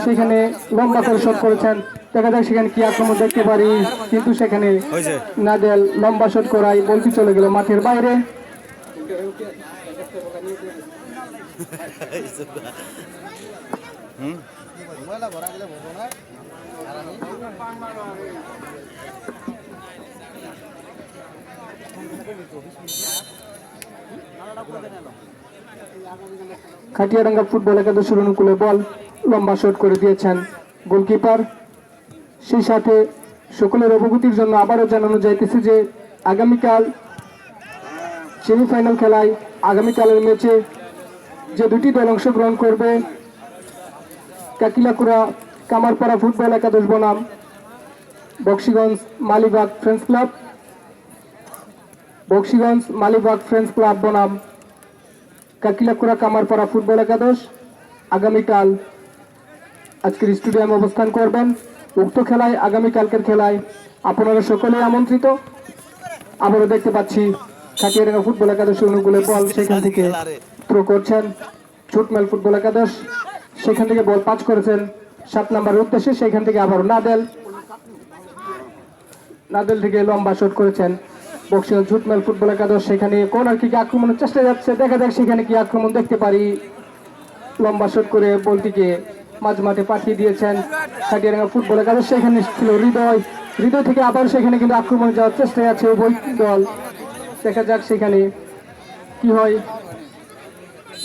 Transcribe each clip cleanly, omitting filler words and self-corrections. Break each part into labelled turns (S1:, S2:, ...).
S1: সেখানে লম্বা করে শট করেছেন। দেখা যাক সেখানে কি আক্রমণ দেখতে পারি, কিন্তু সেখানে নাদেল লম্বা শট করায় বলটি চলে গেল মাঠের বাইরে। খাটিয়াডাঙ্গা ফুটবল একাদশের অনুকূলে বল লম্বা শট করে দিয়েছেন গোলকিপার। সেই সাথে সকলের অবগতির জন্য আবারও জানানো যাইতেছে যে আগামীকাল সেমিফাইনাল খেলায় আগামীকালের ম্যাচে যে দুটি দল অংশগ্রহণ করবে, কাকিলাকুড়া কামারপাড়া ফুটবল একাদশ বনাম Baxiganj Malibagh friends club, Bakshiganj Malibagh friends club বনাম কাকিলাকুড়া কামারপাড়া ফুটবল একাদশ আগামীকাল আজকের স্টেডিয়ামে অবস্থান করবেন। উক্ত খেলায় আগামীকালকের খেলায় আপনারা সকলেই আমন্ত্রিত। আবারও দেখতে পাচ্ছি খাটিয়াডাঙ্গা ফুটবল একাদশের অনুকূলে বল সেখান থেকে থ্রো করছেন ছুটমেল ফুটবল একাদশ, সেখান থেকে বল পাস করেছেন 7 নম্বরের উদ্দেশ্যে। সেখান থেকে আবারও নাদেল থেকে লম্বা শট করেছেন বক্সিগঞ্জ ছুটমেল ফুটবল একাদশ। সেখানে কর্নার কিকে আক্রমণের চেষ্টা যাচ্ছে, দেখা যাক সেখানে কি আক্রমণ দেখতে পারি। লম্বা শট করে বলটিকে মাঝ মাঠে পাঠিয়ে দিয়েছেন খাটিয়াডাঙ্গা ফুটবল একাদশ। সেখানে ছিল হৃদয় থেকে আবার সেখানে কিন্তু আক্রমণে যাওয়ার চেষ্টায় আছে উভয় দল। দেখা যাক সেখানে কি হয়।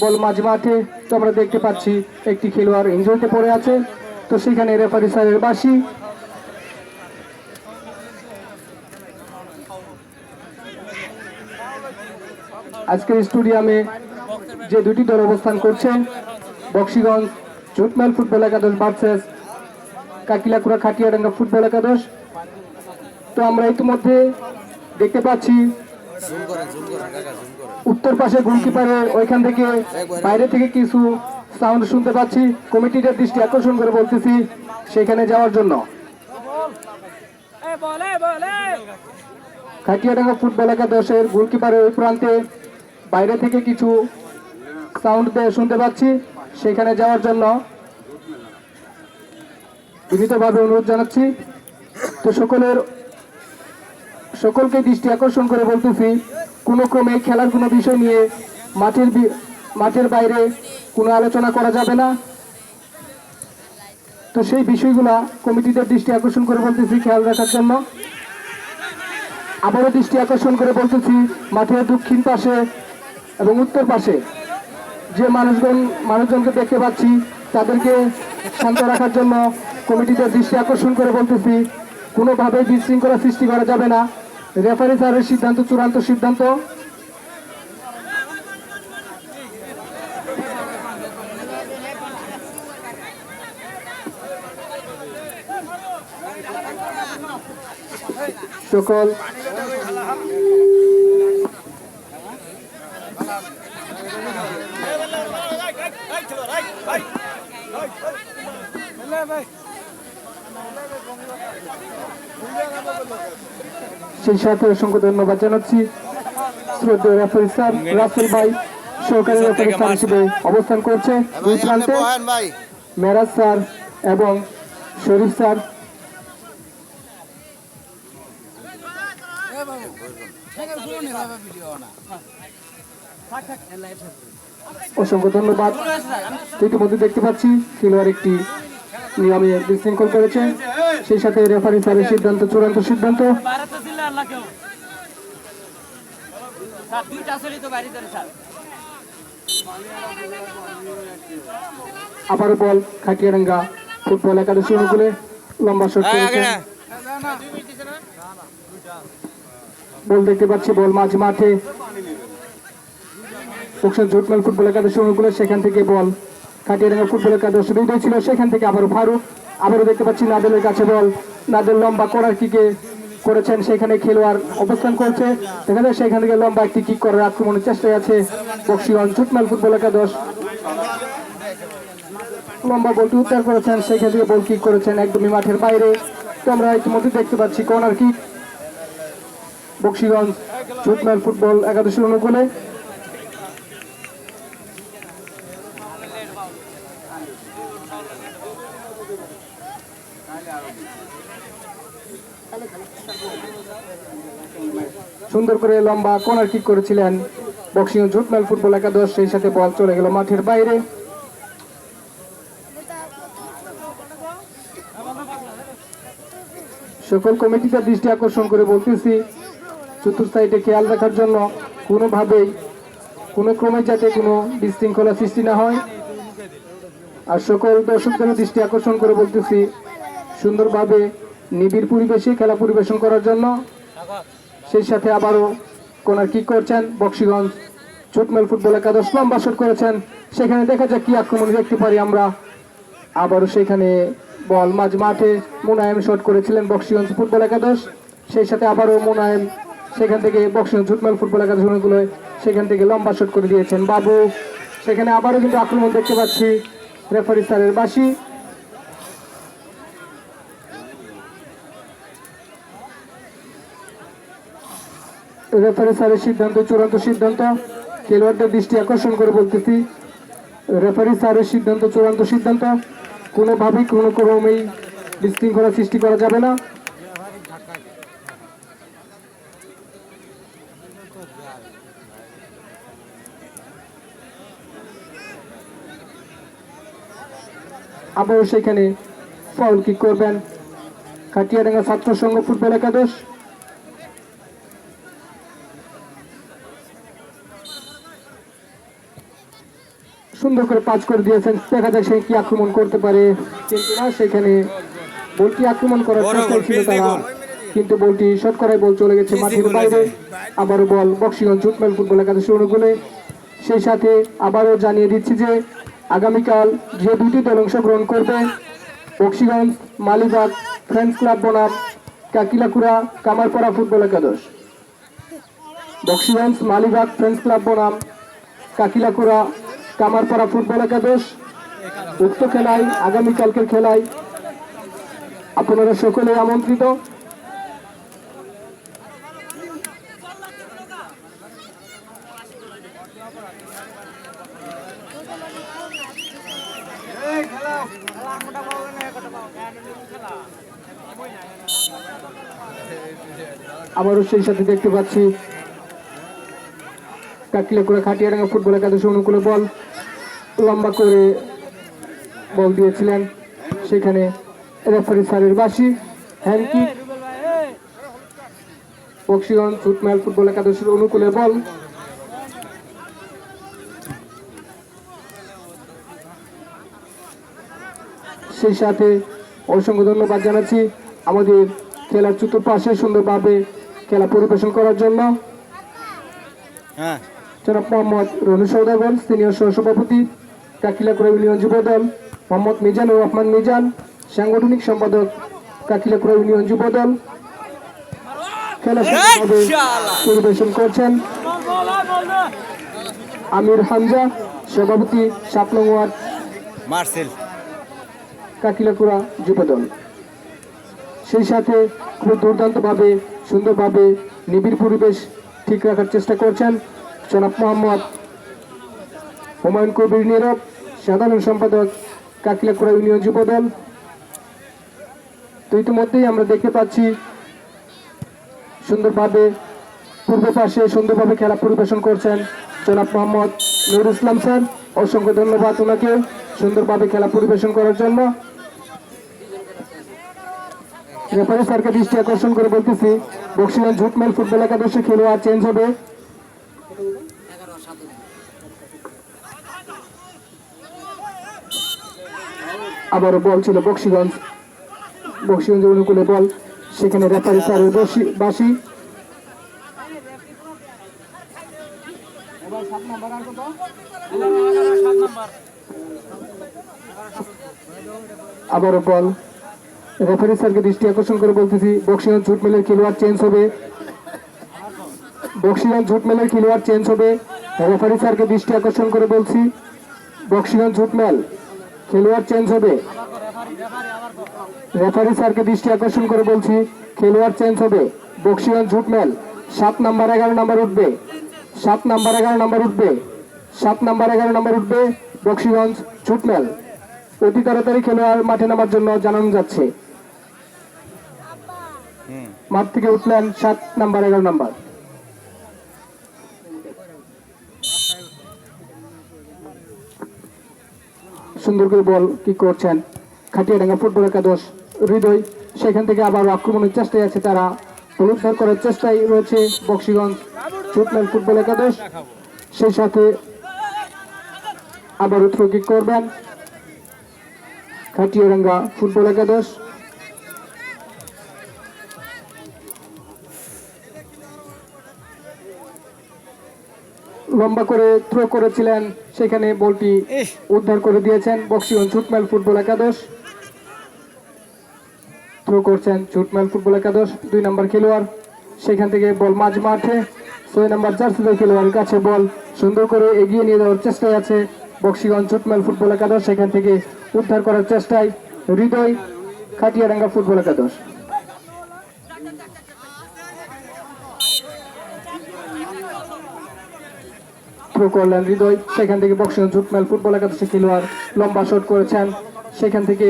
S1: বল মাঝ মাঠে, তো আমরা দেখতে পাচ্ছি একটি খেলোয়াড় ইনজুরিতে পড়ে আছে, তো সেখানে রেফারি স্যারের বাঁশি। আজকের স্টেডিয়ামে যে দুটি দল অবস্থান করছে, বক্সিগঞ্জ ছুটমেল ফুটবল একাদশ ভার্সেস কাকিলাকুড়া খাটিয়াডাঙ্গা ফুটবল একাদশ। তো আমরা ইতিমধ্যে দেখতে পাচ্ছি উত্তর পাশে গোলকিপারের ওইখান থেকে বাইরে থেকে কিছু সাউন্ড শুনতে পাচ্ছি। কমিটির দৃষ্টি আকর্ষণ করে বলতেছি সেখানে যাওয়ার জন্য। খাটিয়াডাঙ্গা ফুটবল একাদশের গোলকিপারের ওই প্রান্তে বাইরে থেকে কিছু সাউন্ড শুনতে পাচ্ছি, সেখানে যাওয়ার জন্য বিনীতভাবে অনুরোধ জানাচ্ছি। তো সকলকে দৃষ্টি আকর্ষণ করে বলতেছি কোনো ক্রমে খেলার কোনো বিষয় নিয়ে মাঠের বাইরে কোনো আলোচনা করা যাবে না। তো সেই বিষয়গুলা কমিটিদের দৃষ্টি আকর্ষণ করে বলতেছি খেয়াল রাখার জন্য। আবারও দৃষ্টি আকর্ষণ করে বলতেছি মাঠের দক্ষিণ পাশে এবং উত্তর পাশে যে মানুষজনকে দেখতে পাচ্ছি তাদেরকে শান্ত রাখার জন্য কমিটিদের দৃষ্টি আকর্ষণ করে বলতেছি কোনোভাবে বিশৃঙ্খলা সৃষ্টি করা যাবে না। রেফারি স্যারের সিদ্ধান্ত চূড়ান্ত সিদ্ধান্ত। সকল সেই সাথে অসংখ্য ধন্যবাদ জানাচ্ছি শ্রদ্ধেয় রেফারি স্যার রাসেল ভাই সহকারী রেফারি স্যার হিসেবে অবস্থান করছে দুই প্রান্তে, মেরাজ স্যার এবং শরীফ স্যার। অসংখ্য ধন্যবাদ। ইতিমধ্যে দেখতে পাচ্ছি খেলোয়াড় একটি নিয়মে বিশৃঙ্খল করেছে, সেই সাথে রেফারি স্যারের সিদ্ধান্ত চূড়ান্ত সিদ্ধান্ত। আবারও বল খাটিয়াডাঙ্গা ফুটবল একাদশী অনুকূলে লম্বা শট করেছে। বল দেখতে পাচ্ছি বল মাঝ মাঠে ছুটমেল ফুটবল একাদশী অনুকূলে, সেখান থেকে বল খাটিয়াডাঙ্গা ফুটবল একাদশী হৃদয় ছিল, সেখান থেকে আবারও ফারুক। আবারও দেখতে পাচ্ছি নাদেলের কাছে বল, নাদেল লম্বা করার কিকে করেছেন, সেখানে খেলোয়াড় অবস্থান করছে, দেখা যায় সেখান থেকে লম্বা একটি কিক করার আক্রমণের চেষ্টায় আছে বক্সিগঞ্জ ছুটমেল ফুটবল একাদশ। লম্বা বলটি উদ্ধার করেছেন, সেখান থেকে বল কিক করেছেন একদমই মাঠের বাইরে। তো আমরা ইতিমধ্যে দেখতে পাচ্ছি কর্নার কিক বক্সিগঞ্জ ছুটমেল ফুটবল একাদশের অনুকূলে। সুন্দর করে লম্বা কর্নার কিক করেছিলেন বক্সিং জুটমেল ফুটবল একাদশ, সেই সাথে বল চলে গেল মাঠের বাইরে। সকল কমিটিতে দৃষ্টি আকর্ষণ করে বলতেছি চতুর্থ সাইডে খেয়াল রাখার জন্য কোনোভাবেই কোনো ক্রমে যাতে কোনো বিশৃঙ্খলা সৃষ্টি না হয়। আর সকল দর্শকদের দৃষ্টি আকর্ষণ করে বলতেছি সুন্দরভাবে নিবিড় পরিবেশে খেলা পরিবেশন করার জন্য। সেই সাথে আবারও কর্নার কিক করছেন বক্সিগঞ্জ জুটমেল ফুটবল একাদশ, লম্বা শট করেছেন, সেখানে দেখা যাক কি আক্রমণ দেখতে পারি আমরা। আবারও সেখানে বল মাঝ মাঠে মোনায়েম শট করেছিলেন বক্সিগঞ্জ ফুটবল একাদশ, সেই সাথে আবারও মোনায়েম সেখান থেকে বক্সিগঞ্জ জুটমেল ফুটবল একাদশ অনুকূলে সেখান থেকে লম্বা শট করে দিয়েছেন বাবু। সেখানে আবারও কিন্তু আক্রমণ দেখতে পাচ্ছি রেফারি স্যারের বাঁশি। রেফারি স্যারের সিদ্ধান্ত চূড়ান্ত সিদ্ধান্ত, খেলোয়াড়দের দৃষ্টি আকর্ষণ করে বলতেছি রেফারি স্যারের সিদ্ধান্ত চূড়ান্ত সিদ্ধান্ত, কোনোভাবেই কোনো ক্রমেই বিশৃঙ্খলা সৃষ্টি করা যাবে না। আবারও সেখানে ফাউল কিক করবেন কাটিয়াডাঙ্গা ছাত্র সংঘ ফুটবল একাদশ। সুন্দর করে পাঁচ করে দিয়েছেন, দেখা যাক সে কি আক্রমণ করতে পারে, কিন্তু না, সেখানে বলটি আক্রমণ করার চেষ্টা ছিল তারা, কিন্তু বলটি শট করায় বল চলে গেছে মাঠের বাইরে। আবারও বল বক্সিগঞ্জ জুটমেল ফুটবল একাদশের অনুকূলে। সেই সাথে আবারও জানিয়ে দিচ্ছি যে আগামীকাল যে দুটি দল অংশগ্রহণ করবে বক্সিগঞ্জ মালিবাগ ফ্রেন্ডস ক্লাব বনাম কাকিলাকুড়া কামারপাড়া ফুটবল একাদশ। বক্সিগঞ্জ মালিবাগ ফ্রেন্ডস ক্লাব বনাম কাকিলাকুড়া কামারপাড়া ফুটবল একাদশ। উক্ত খেলায় আগামীকালকের খেলায় আপনারা সকলে আমন্ত্রিত। আবারও সেই সাথে দেখতে পাচ্ছি কাকিলাকুড়া খাটিয়াডাঙ্গা ফুটবল একাদশ অনুকূলে বল লম্বা করে বল দিয়েছিলেন, সেখানে রেফারি স্যারের বাঁশি। হ্যান্ড কিক বক্সিগঞ্জ জুটমেল ফুটবল একাদশের অনুকূলে বল। সেই সাথে অসংখ্য ধন্যবাদ জানাচ্ছি আমাদের খেলার চতুর্পাশে সুন্দরভাবে খেলা পরিবেশন করার জন্য জনাব মোহাম্মদ রনু সৌদাগর, সিনিয়র সহসভাপতি কাকিলাকুড়া ইউনিয়ন যুবদল, মোহাম্মদ মিজানুর রহমান মিজান, সাংগঠনিক সম্পাদক কাকিলাকুড়া ইউনিয়ন যুবদল। খেলা সুন্দরভাবে পরিবেশন করছেন আমির হামজা, সভাপতি 7 নং ওয়ার্ড মার্সেল কাকিলাকুড়া যুবদল। সেই সাথে খুব দুর্দান্তভাবে সুন্দরভাবে নিবিড় পরিবেশ ঠিক রাখার চেষ্টা করছেন জনাব মোহাম্মদ হুমায়ুন কবির নীরব, সাধারণ সম্পাদক কাকিলাকুড়া ইউনিয়ন যুবদল। তো ইতিমধ্যেই আমরা দেখতে পাচ্ছি সুন্দরভাবে পূর্ব পাশে সুন্দরভাবে খেলা পরিবেশন করছেন জনাব মোহাম্মদ নুরুল ইসলাম স্যার। অসংখ্য ধন্যবাদ ওনাকে সুন্দরভাবে খেলা পরিবেশন করার জন্য। রেফারি স্যারকে দৃষ্টি আকর্ষণ করে বলতেছি বক্সিগঞ্জ জুটমেল ফুটবল একাদশে খেলোয়াড় চেঞ্জ হবে। আবারও বল ছিল বক্সিগঞ্জ অনুকূলে বল, সেখানে রেফারি স্যারের বাঁশি। আবারও বল রেফারি স্যারকে দৃষ্টি আকর্ষণ করে বলতেছি বক্সিগঞ্জ জুটমেলের খেলোয়াড় চেঞ্জ হবে। বক্সিগঞ্জ জুটমেলের খেলোয়াড় চেঞ্জ হবে। রেফারি স্যারকে দৃষ্টি আকর্ষণ করে বলছি বক্সিগঞ্জ জুটমেল খেলোয়াড় চেঞ্জ হবে। রেফারি স্যারকে দৃষ্টি আকর্ষণ করে বলছি খেলোয়াড় চেঞ্জ হবে। বক্সিগঞ্জ জুটমেল 7 নাম্বার 11 নাম্বার উঠবে, 7 নাম্বার 11 নাম্বার উঠবে, 7 নাম্বার 11 নাম্বার উঠবে বক্সিগঞ্জ জুটমেল। অতি তাড়াতাড়ি খেলোয়াড় মাঠে নামার জন্য জানানো যাচ্ছে। মাঠ থেকে উঠলেন 7 নাম্বার 11 নাম্বার। সুন্দর করে বল কি করছেন খাটিয়াডাঙ্গা ফুটবল একাদশ হৃদয়, সেখান থেকে আবার আক্রমণের চেষ্টায় আছে তারা, উদ্ধার করার চেষ্টায় রয়েছে বক্সিগঞ্জ জুটমেল ফুটবল একাদশ। সেই সাথে আবার থ্রো কিক করবেন খাটিয়াডাঙ্গা ফুটবল একাদশ। লম্বা করে থ্রো করেছিলেন, সেখানে বলটি উদ্ধার করে দিয়েছেন বক্সিগঞ্জ জুটমেল ফুটবল একাদশ। থ্রো করছেন জুটমেল ফুটবল একাদশ 2 নম্বর খেলোয়াড়, সেখান থেকে বল মাঝ মাঠে 6 নম্বর জার্সিদের খেলোয়াড়ের কাছে বল সুন্দর করে এগিয়ে নিয়ে যাওয়ার চেষ্টায় আছে বক্সিগঞ্জ জুটমেল ফুটবল একাদশ, সেখান থেকে উদ্ধার করার চেষ্টায় হৃদয় খাটিয়াডাঙ্গা ফুটবল একাদশ। থ্রো করলেন হৃদয়, সেখান থেকে বক্সিগঞ্জ জুটমেল ফুটবল একাদশের খেলোয়াড় লম্বা শট করেছেন, সেখান থেকে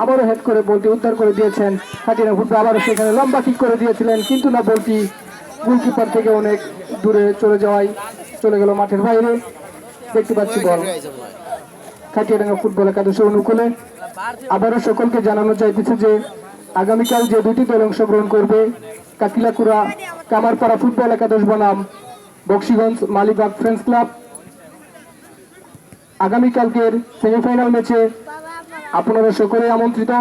S1: আবারও হেড করে বলটি উদ্ধার করে দিয়েছেন খাটিয়াডাঙ্গা ফুটবল, আবারও সেখানে লম্বা কিক করে দিয়েছিলেন কিন্তু না, বলটি গোলকিপার থেকে অনেক দূরে চলে যাওয়ায় চলে গেল মাঠের বাইরে। দেখতে পাচ্ছি বল খাটিয়াডাঙ্গা ফুটবল একাদশের অনুকূলে। আবারও সকলকে জানানো চাইতেছে যে আগামীকাল যে 2টি দল অংশগ্রহণ করবে, কাকিলাকুড়া কামারপাড়া ফুটবল একাদশ বনাম বক্সিগঞ্জ মালিবাগ ফ্রেন্ডস ক্লাব, আগামীকালকের সেমিফাইনাল ম্যাচে আপনারা সকলেই আমন্ত্রিত।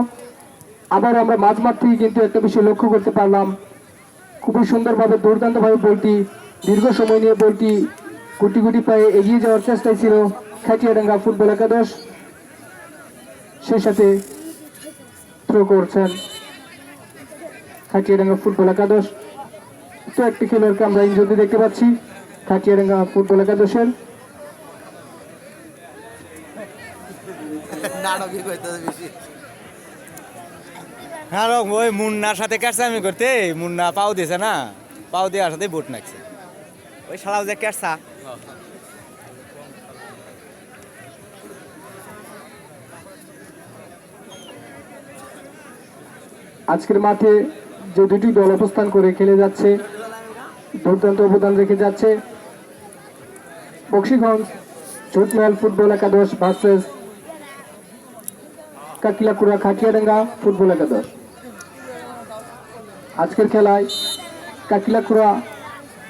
S1: আবার আমরা মাঝমাঠ থেকে কিন্তু একটা বিষয় লক্ষ্য করতে পারলাম, খুবই সুন্দরভাবে দুর্দান্তভাবে বলটি দীর্ঘ সময় নিয়ে বলটি গুটি গুটি পায়ে এগিয়ে যাওয়ার চেষ্টায় ছিল খাটিয়াডাঙ্গা ফুটবল একাদশ। সেই সাথে থ্রো করছেন খাটিয়াডাঙ্গা ফুটবল একাদশ। তো একটি খেলোয়াড়কে আমরা ইনজুরি দেখতে পাচ্ছি খাটিয়াডাঙ্গা ফুটবল একাদশের।
S2: হ্যাঁ ওই মুন্নার সাথে ক্যাটসামি করতে, মুন্না পাও দিয়েছে না, পাও দেওয়ার সাথে বোট নাকছে ওই শালাও যে ক্যাটসা।
S1: আজকের মাঠে যে 2টি দল অবস্থান করে খেলে যাচ্ছে, দুর্দান্ত অবদান রেখে যাচ্ছে বক্সিগঞ্জ জুটমেল ফুটবল একাদশ ভার্সেস কাকিলাকুড়া খাটিয়াডাঙ্গা ফুটবল একাদশ। আজকের খেলায় কাকিলাকুড়া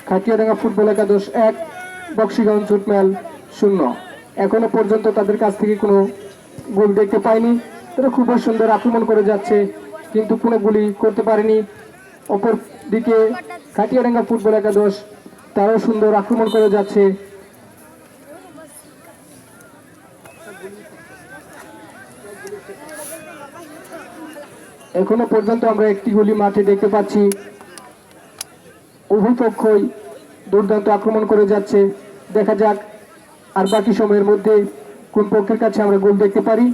S1: খাটিয়াডাঙ্গা ফুটবল একাদশ 1, বক্সিগঞ্জ জুটমেল 0। এখনো পর্যন্ত তাদের কাছ থেকে কোনো গোল দেখতে পাইনি, তারা খুব সুন্দর আক্রমণ করে যাচ্ছে কিন্তু কোনো গুলি করতে পারেনি। অপর দিকে খাটিয়াডাঙ্গা ফুটবল একাদশ তারাও সুন্দর আক্রমণ করে যাচ্ছে। এখনো পর্যন্ত আমরা একটি গুলি মাঠে দেখতে পাচ্ছি, উভয় পক্ষই দুর্দান্ত আক্রমণ করে যাচ্ছে। দেখা যাক আর বাকি সময়ের মধ্যে কোন পক্ষের কাছে আমরা গোল দেখতে পারি।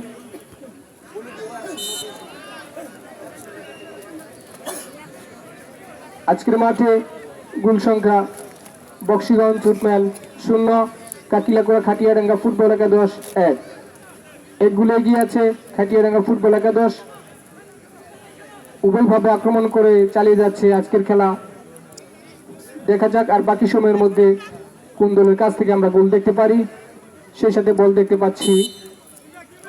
S1: আজকের মাঠে গোল সংখ্যা বক্সিগঞ্জ জুটমেল 0, কাকিলাকুড়া খাটিয়াডাঙ্গা ফুটবল একাদশ 1। এক গোলে এগিয়ে আছে খাটিয়াডাঙ্গা ফুটবল একাদশ। উভয়ভাবে আক্রমণ করে চালিয়ে যাচ্ছে আজকের খেলা। দেখা যাক আর বাকি সময়ের মধ্যে কোন দলের কাছ থেকে আমরা গোল দেখতে পারি। সেই সাথে বল দেখতে পাচ্ছি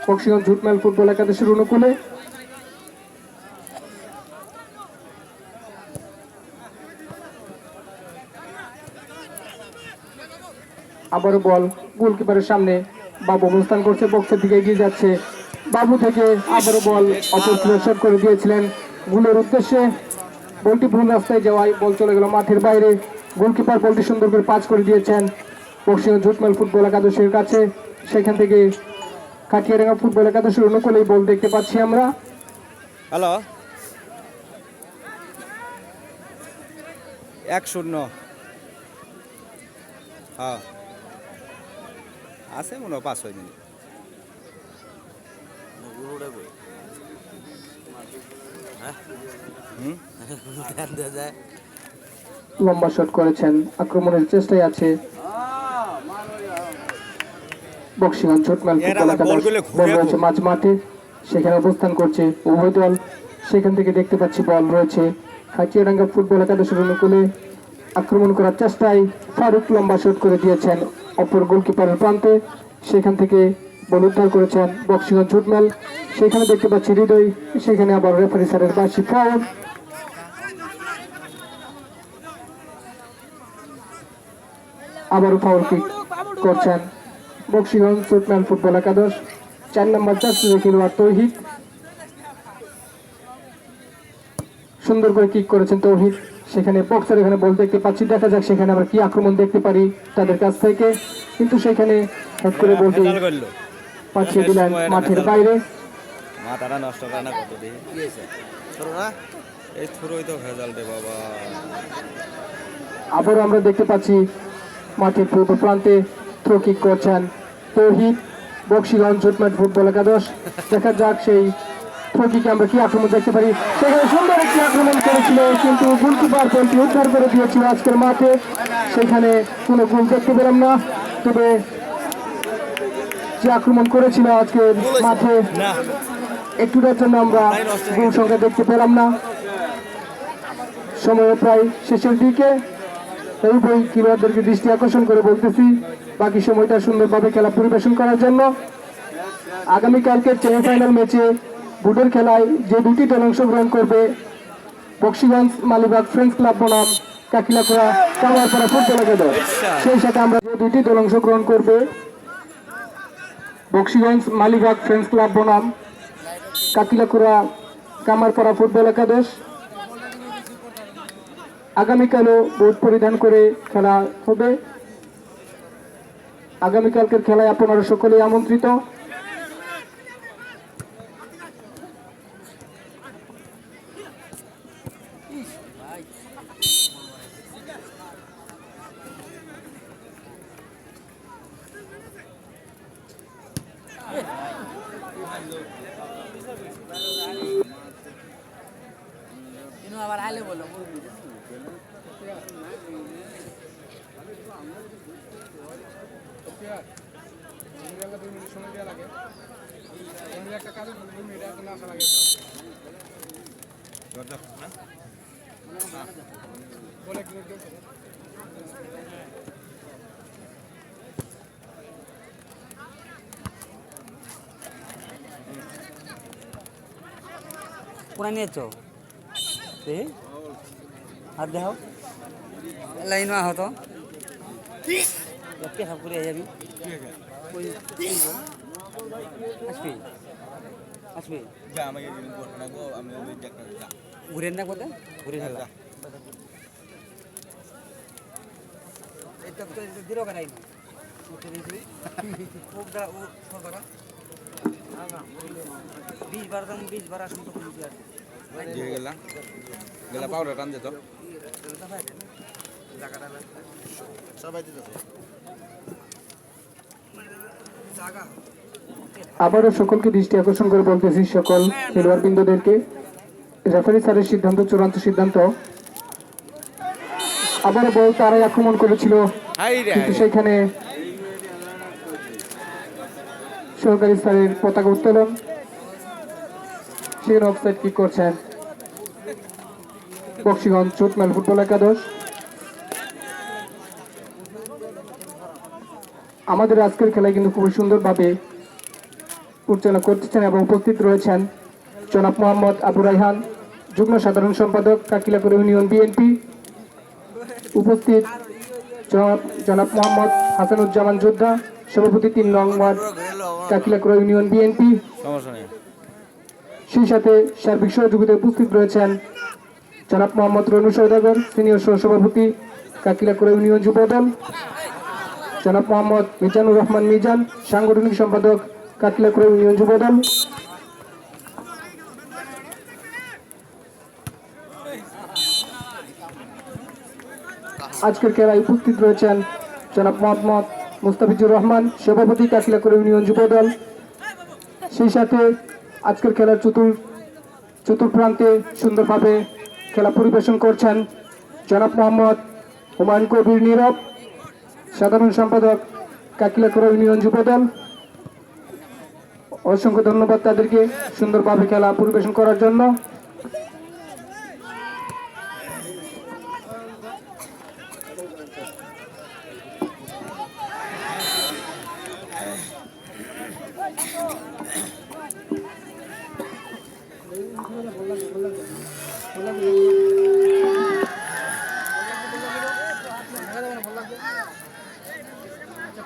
S1: বক্সিগঞ্জ জুটমেল ফুটবল একাদশের অনুকূলে। আবারও বল গোলকিপারের সামনে, বাবু অবস্থান করছে, বক্সের দিকে এগিয়ে যাচ্ছে। বাবু থেকে আবারও বল অপরদিকে শট করে দিয়েছিলেন গোলের উদ্দেশ্যে, বলটি ভুল রাস্তায় যাওয়ায় বল চলে গেল মাঠের বাইরে। গোলকিপার বলটি সুন্দর করে পাস করে দিয়েছেন বক্সিগঞ্জ জুটমেল ফুটবল একাদশের কাছে। সেখান থেকে কাটিয়াডাঙ্গা ফুটবল একাদশের অনুকূলেই বল দেখতে পাচ্ছি আমরা।
S2: হ্যালো 1-0 হ্যাঁ আছে মনে হয় 5-6 মিনিট।
S1: লম্বা শট করেছেন, আক্রমণের চেষ্টায় আছে বক্সিগঞ্জ জুটমেল ফুটবল একাদশ। বল রয়েছে মাঝ মাঠে, সেখানে অবস্থান করছে উভয় দল। সেখান থেকে দেখতে পাচ্ছি বল রয়েছে হাচিয়াডাঙ্গা ফুটবল একাদশের অনুকূলে আক্রমণ করার চেষ্টায় ফারুক লম্বা শট করে দিয়েছেন অপর গোলকিপারের প্রান্তে। সেখান থেকে বল উদ্ধার করেছেন বক্সিগঞ্জ জুটমেল। সেখানে দেখতে পাচ্ছি হৃদয়, সেখানে আবার রেফারি স্যারের বার্ষিক ফাউল। আবারও ফাউল কিক করছেন বক্সিগঞ্জ জুটমেল ফুটবল একাদশ। 4 নম্বর জার্সি খেলোয়াড় তৌহিদ, সুন্দর করে কিক করেছেন তৌহিদ। সেখানে বক্সার এখানে বল দেখতে পাচ্ছি, দেখা যাক সেখানে আমরা কি আক্রমণ দেখতে পারি তাদের কাছ থেকে। কিন্তু সেখানে হেড করে বলতে পাঠিয়ে দিলেন মাঠের বাইরে।
S2: মাথাটা নষ্ট করে না কত দেখি কি হয়েছে এই থুরোই তো ভেজাল রে বাবা।
S1: আবারও আমরা দেখতে পাচ্ছি মাঠের পূর্ব প্রান্তে থ্রো কিক করছেন তৌহিদ, বক্সিগঞ্জ জুটমেল ফুটবল একাদশ। দেখা যাক সেই থ্রো কিকে আমরা কি আক্রমণ দেখতে পারি। সেখানে সুন্দর একটি আক্রমণ করেছিল, কিন্তু গোলকিপার বলটি উদ্ধার করে দিয়েছিল আজকের মাঠে। সেখানে কোনো গোল দেখতে পেলাম না, তবে যে আক্রমণ করেছিল আজকের মাঠে একটুটার জন্য আমরা গোল সংখ্যা দেখতে পেলাম না। সময় প্রায় শেষের দিকে, উভয় খেলোয়াড়দেরকে দৃষ্টি আকর্ষণ করে বলতেছি বাকি সময়টা সুন্দরভাবে খেলা পরিবেশন করার জন্য। আগামীকালকের সেমিফাইনাল ম্যাচে বুটের খেলায় যে দুটি দল অংশগ্রহণ করবে, বক্সিগঞ্জ মালিবাগ ফ্রেন্ডস ক্লাব বনাম কাকিলাকুড়া কামারপাড়া ফুটবল একাদশ, সেই সাথে আমরা যে দুটি দল অংশগ্রহণ করবে, বক্সিগঞ্জ মালিবাগ ফ্রেন্ডস ক্লাব বনাম কাকিলাকুড়া কামারপাড়া ফুটবল একাদশ, আগামীকালও বুট পরিধান করে খেলা হবে। আগামীকালকের খেলায় আপনারা সকলেই আমন্ত্রিত।
S3: আবার আলে বলো পুরা নিয়েছো হাত দেখাও লাইন হতো পেশাব করে যাবি আসবি আসবি ঘুরেন না কোথায় ঘুরে খেলা দিল কাটাই বিশ বার আসুন তো
S2: গেলা পাউডার টান দে তো
S1: আবারও সকলকে দৃষ্টি আকর্ষণ করে বলতেছি সকল খেলোয়াড় বৃন্দদেরকে, রেফারি স্যারের সিদ্ধান্ত চূড়ান্ত সিদ্ধান্ত। আবারও বল তারাই আক্রমণ করেছিল, কিন্তু সেখানে সহকারী স্যারের পতাকা উত্তোলন, সেখানে অফসাইড কিক করছেন বক্সিগঞ্জ জুটমেল ফুটবল একাদশ। আমাদের আজকের খেলায় কিন্তু খুবই সুন্দরভাবে পরিচালনা করতেছেন এবং উপস্থিত রয়েছেন জনাব মোহাম্মদ আবু রায়হান, যুগ্ম সাধারণ সম্পাদক কাকিলাপুর ইউনিয়ন বিএনপি। উপস্থিত জনাব মোহাম্মদ হাসানুজ্জামান যোদ্ধা, সভাপতি 3 নং ওয়ার্ড কাকিলাপুর ইউনিয়ন বিএনপি। সেই সাথে সার্বিক সহযোগিতায় উপস্থিত রয়েছেন জনাব মোহাম্মদ রনু সৌদাগর, সিনিয়র সহসভাপতি কাকিলাকুড়া ইউনিয়ন যুবদল, জনাব মোহাম্মদ মিজানুর রহমান মিজান, সাংগঠনিক সম্পাদক কাকিলাকুড়া ইউনিয়ন যুবদল। আজকের খেলায় উপস্থিত রয়েছেন জনাব মোহাম্মদ মুস্তাফিজুর রহমান, সভাপতি কাকিলাকুড়া ইউনিয়ন যুবদল। সেই সাথে আজকের খেলার চতুর্প্রান্তে সুন্দরভাবে খেলা পরিবেশন করছেন জনাব মোহাম্মদ হুমায়ুন কবির নীরব, সাধারণ সম্পাদক কাকিলাকুড়া ইউনিয়ন যুবদল। অসংখ্য ধন্যবাদ তাদেরকে সুন্দরভাবে খেলা পরিবেশন করার জন্য।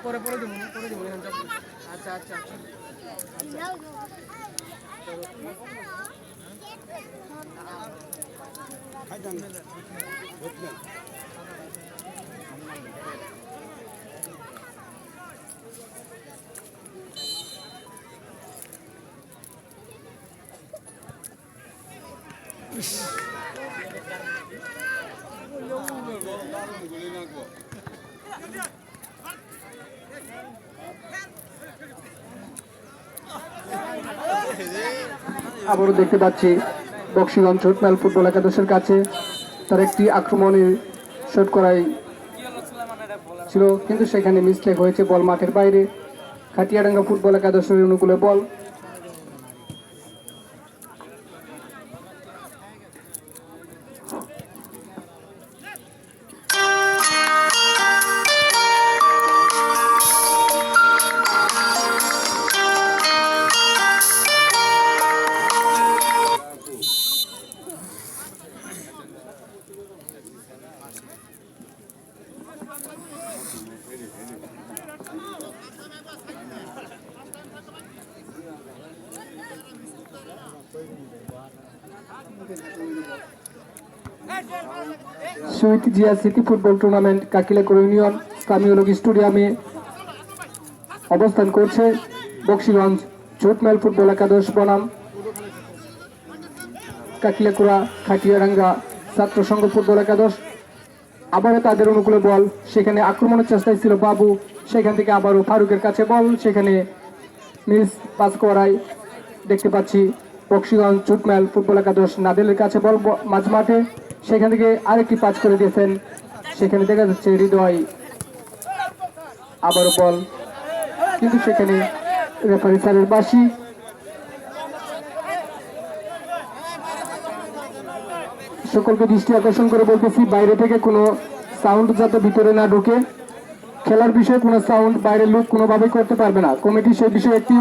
S1: পরে পরে দেবো আচ্ছা আচ্ছা আবারও দেখতে পাচ্ছি বক্সিগঞ্জ ঝুটমেল ফুটবল একাদশের কাছে তার একটি আক্রমণের শট করাই ছিল, কিন্তু সেখানে মিস্টেক হয়েছে, বল মাঠের বাইরে। খাটিয়াডাঙ্গা ফুটবল একাদশের অনুকূলে বল। শহীদ জিয়া স্মৃতি ফুটবল টুর্নামেন্ট কাকিলাকুড়া ইউনিয়ন ইসলামী স্টেডিয়ামে অবস্থান করছে বক্সিগঞ্জ ঝুটমেল ফুটবল একাদশ বনাম কাকিলাকুড়া খাটিয়াডাঙ্গা ছাত্র সংঘ ফুটবল একাদশ। আবারও তাদের অনুকূলে বল, সেখানে আক্রমণের চেষ্টায় ছিল বাবু, সেখান থেকে আবারও ফারুকের কাছে বল, সেখানে মিস পাস করাই দেখতে পাচ্ছি বক্সিগঞ্জ ঝুটমেল ফুটবল একাদশ। নাদেলের কাছে বল মাঝ মাঠে, সেখান থেকে আরেকটি পাস করে দিয়েছেন, সেখানে দেখা যাচ্ছে হৃদয়। আবারও বল, কিন্তু সেখানে রেফারি স্যারের বাঁশি। সকলকে দৃষ্টি আকর্ষণ করে বলতেছি, বাইরে থেকে কোনো সাউন্ড যাতে ভিতরে না ঢোকে। খেলার বিষয়ে কোনো সাউন্ড বাইরের লোক কোনোভাবেই করতে পারবে না। কমিটি সেই বিষয়ে একটু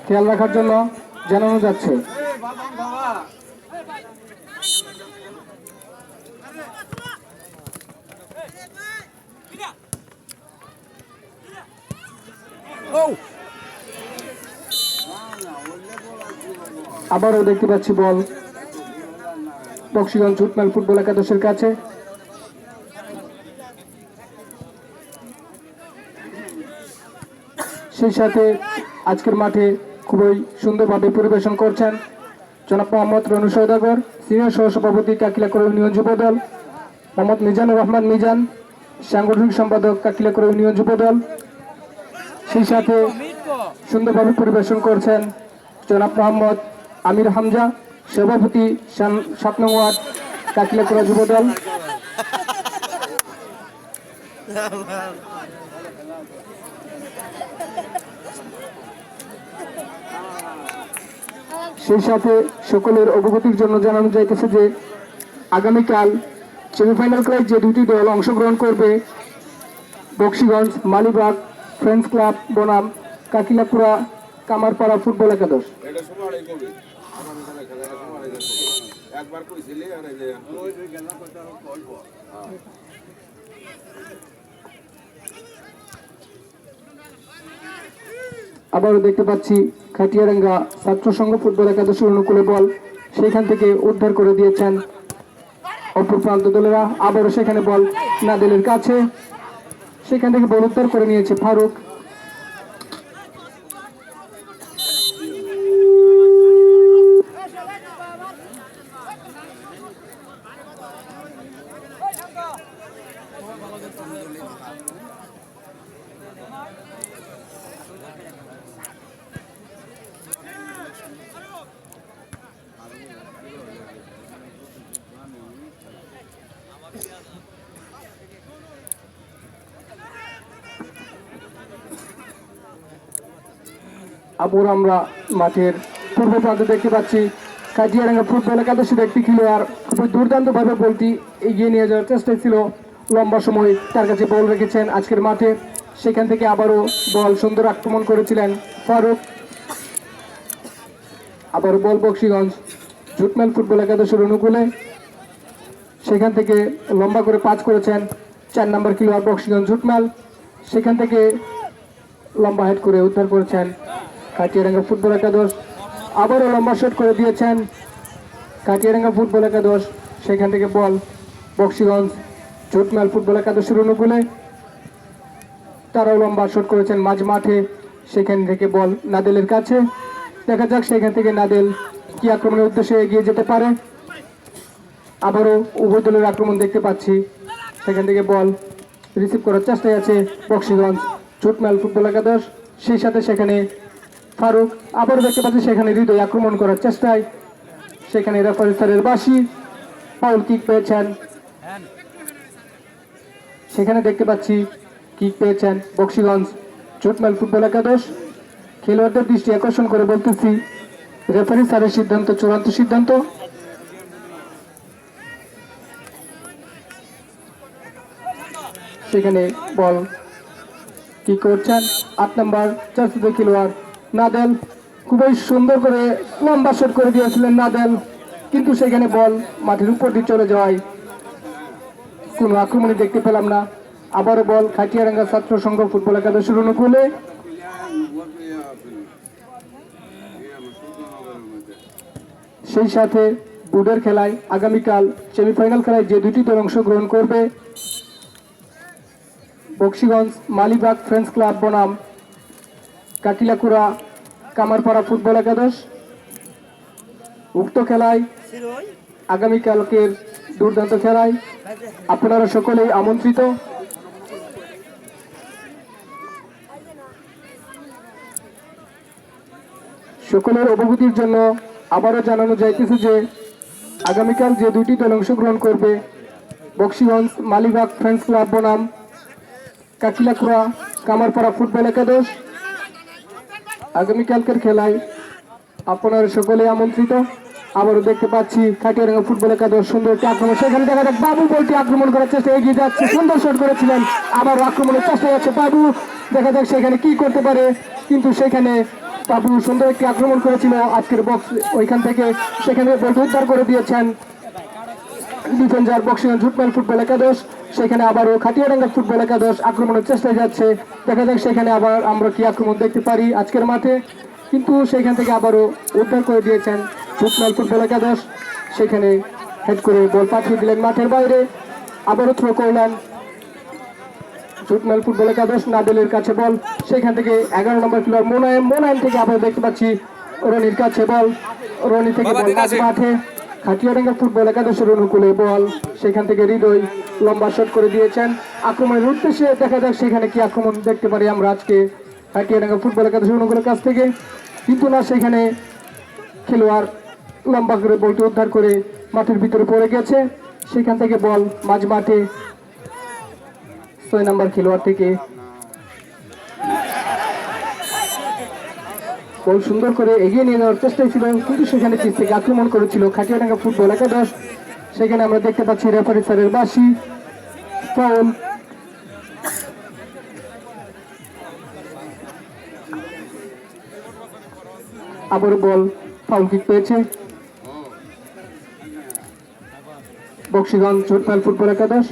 S1: খেয়াল রাখার জন্য জানানো যাচ্ছে। আবারও দেখতে পাচ্ছি বল বক্সিগঞ্জ ঝুটমেল ফুটবল একাদশের কাছে। সেই সাথে আজকের মাঠে খুবই সুন্দরভাবে পরিবেশন করছেন জনাব মোহাম্মদ রনু সওদাগর, সিনিয়র সহসভাপতি কাকিলাকুড়া ইউনিয়ন যুবদল, মোহাম্মদ মিজানুর রহমান মিজান, সাংগঠনিক সম্পাদক কাকিলাকুড়া ইউনিয়ন যুবদল। সেই সাথে সুন্দরভাবে পরিবেশন করছেন জনাব মোহাম্মদ আমির হামজা, সভাপতি 7 নং ওয়ার্ড কাকিলাকুড়া যুবদল। সেই সাথে সকলের অবগতির জন্য জানানো যাইতেছে যে আগামীকাল সেমিফাইনাল খেলায় যে দুটি দল অংশগ্রহণ করবে, বক্সিগঞ্জ মালিবাগ ফ্রেন্ডস ক্লাব বনাম কাকিলাকুড়া কামারপাড়া ফুটবল একাদশ। আবারও দেখতে পাচ্ছি খাটিয়াডাঙ্গা ছাত্র সংঘ ফুটবল একাদশের অনুকূলে বল, সেখান থেকে উদ্ধার করে দিয়েছেন অপর প্রান্ত দলেরা। আবারও সেখানে বল নাদেলের কাছে, সেখান থেকে বল উদ্ধার করে নিয়েছে ফারুক। আবার আমরা মাঠের পূর্ব প্রান্তে দেখতে পাচ্ছি কাজিয়াডাঙ্গা ফুটবল একাদশের একটি খেলোয়াড় খুবই দুর্দান্তভাবে বলটি এগিয়ে নিয়ে যাওয়ার চেষ্টায় ছিল, লম্বা সময় তার কাছে বল রেখেছেন আজকের মাঠে। সেখান থেকে আবারও বল সুন্দর আক্রমণ করেছিলেন ফারুক। আবারও বল বক্সিগঞ্জ জুটমেল ফুটবল একাদশের অনুকূলে। সেখান থেকে লম্বা করে পাস করেছেন 4 নম্বর খেলোয়াড় বক্সিগঞ্জ জুটমেল। সেখান থেকে লম্বা হেড করে উদ্ধার করেছেন কাটিয়াডাঙ্গা ফুটবল একাদশ। আবারও লম্বা শট করে দিয়েছেন কাটিয়াডাঙ্গা ফুটবল একাদশ। সেখান থেকে বল বক্সিগঞ্জ জুটমেল ফুটবল একাদশের অনুকূলে। তারাও লম্বা শট করেছেন মাঝ মাঠে। সেখান থেকে বল নাদেলের কাছে। দেখা যাক সেখান থেকে নাদেল কি আক্রমণের উদ্দেশ্যে এগিয়ে যেতে পারে। আবারও উভয় দলের আক্রমণ দেখতে পাচ্ছি। সেখান থেকে বল রিসিভ করার চেষ্টায় আছে বক্সিগঞ্জ জুটমেল ফুটবল একাদশ। সেই সাথে সেখানে ফারুক। আবারও দেখতে পাচ্ছি সেখানে হৃদয় আক্রমণ করার চেষ্টায়। সেখানে রেফারি স্যারের বাঁশি। ফাউল কিক পেয়েছেন। সেখানে দেখতে পাচ্ছি কিক পেয়েছেন বক্সিগঞ্জ জুটমেল ফুটবল একাদশ। খেলোয়াড়দের দৃষ্টি আকর্ষণ করে বলতেছি, রেফারি স্যারের সিদ্ধান্ত চূড়ান্ত সিদ্ধান্ত। সেখানে বল কি করছেন 8 নম্বর চার্চিত খেলোয়াড় নাদেল। খুবই সুন্দর করে লম্বা শট করে দিয়েছিলেন নাদেল, কিন্তু সেখানে বল মাঠের উপর দিয়ে চলে যাওয়ায় কোনো আক্রমণই দেখতে পেলাম না। আবারও বল খাটিয়াডাঙ্গা ছাত্র সংঘ ফুটবল একাদশের অনুকূলে। সেই সাথে বুডের খেলায় আগামীকাল সেমিফাইনাল খেলায় যে দুটি দল অংশগ্রহণ করবে, বক্সিগঞ্জ মালিবাগ ফ্রেন্ডস ক্লাব বনাম কাটিলাকুড়া কামারপাড়া ফুটবল একাদশ। উক্ত খেলায় আগামীকালকের দুর্দান্ত খেলায় আপনারা সকলেই আমন্ত্রিত। সকলের অবগতির জন্য আবারও জানানো যাইতেছে যে আগামীকাল যে দুইটি দল অংশগ্রহণ করবে, বক্সিগঞ্জ মালিবাগ ফ্রেন্ডস ক্লাব বনাম কাকিলাকুড়া কামারপাড়া ফুটবল একাদশ, আগামীকালকের খেলায় আপনারা সকলে আমন্ত্রিত। আবারও দেখতে পাচ্ছি কাটিয়াডাঙ্গা ফুটবল একাদশ সুন্দর একটি আক্রমণ। সেখানে দেখা যাক বাবু বলটি আক্রমণ করার চেষ্টা এগিয়ে যাচ্ছে, সুন্দর শট করেছিলেন। আবার আক্রমণের চেষ্টা যাচ্ছে বাবু, দেখা যাক সেখানে কি করতে পারে। কিন্তু সেখানে বাবু সুন্দর একটি আক্রমণ করেছিল আজকের বক্স ওইখান থেকে। সেখানে বলটি উদ্ধার করে দিয়েছেন ডিফেন্ডার বক্সিগঞ্জ জুটমেল ফুটবল একাদশ। সেখানে আবারও কাটিয়াডাঙ্গা ফুটবল একাদশ আক্রমণের চেষ্টায় যাচ্ছে। দেখা যাক সেখানে আবার আমরা কি আক্রমণ দেখতে পারি আজকের মাঠে। কিন্তু সেখান থেকে আবারও উদ্ধার করে দিয়েছেন জুটমেল ফুটবল একাদশ। সেখানে হেড করে বল পাঠিয়ে দিলেন মাঠের বাইরে। আবারও থ্রো করলেন জুটমেল ফুটবল একাদশ। নাদেলের কাছে বল, সেখান থেকে 11 নম্বর খেলোয়াড় মোনায়েম থেকে আবার দেখতে পাচ্ছি রনির কাছে বল। রনি থেকে বল মাঠে কাটিয়াডাঙ্গা ফুটবল একাদশের অনুকূলে বল। সেখান থেকে হৃদয় লম্বা শট করে দিয়েছেন আক্রমণের উদ্দেশ্যে। দেখা যাক সেখানে কি আক্রমণ দেখতে পারি আমরা আজকে কাটিয়াডাঙ্গা ফুটবল একাদশের অনুকূলের কাছ থেকে। কিন্তু না, সেখানে খেলোয়াড় লম্বা করে বলটি উদ্ধার করে মাঠের ভিতরে পড়ে গেছে। সেখান থেকে বল মাঝ মাঠে 6 নম্বর খেলোয়াড় থেকে বল সুন্দর করে এগিয়ে নিয়ে যাওয়ার চেষ্টায় ছিল, কিন্তু সেখানে পিছ থেকে আক্রমণ করেছিল খাটিয়াডাঙ্গা ফুটবল একাদশ। সেখানে আমরা দেখতে পাচ্ছি রেফারি স্যারের বাঁশি। ফাউল। আবার বল ফাউল কিক পেয়েছে বক্সিগঞ্জ জুটমেল ফুটবল একাদশ।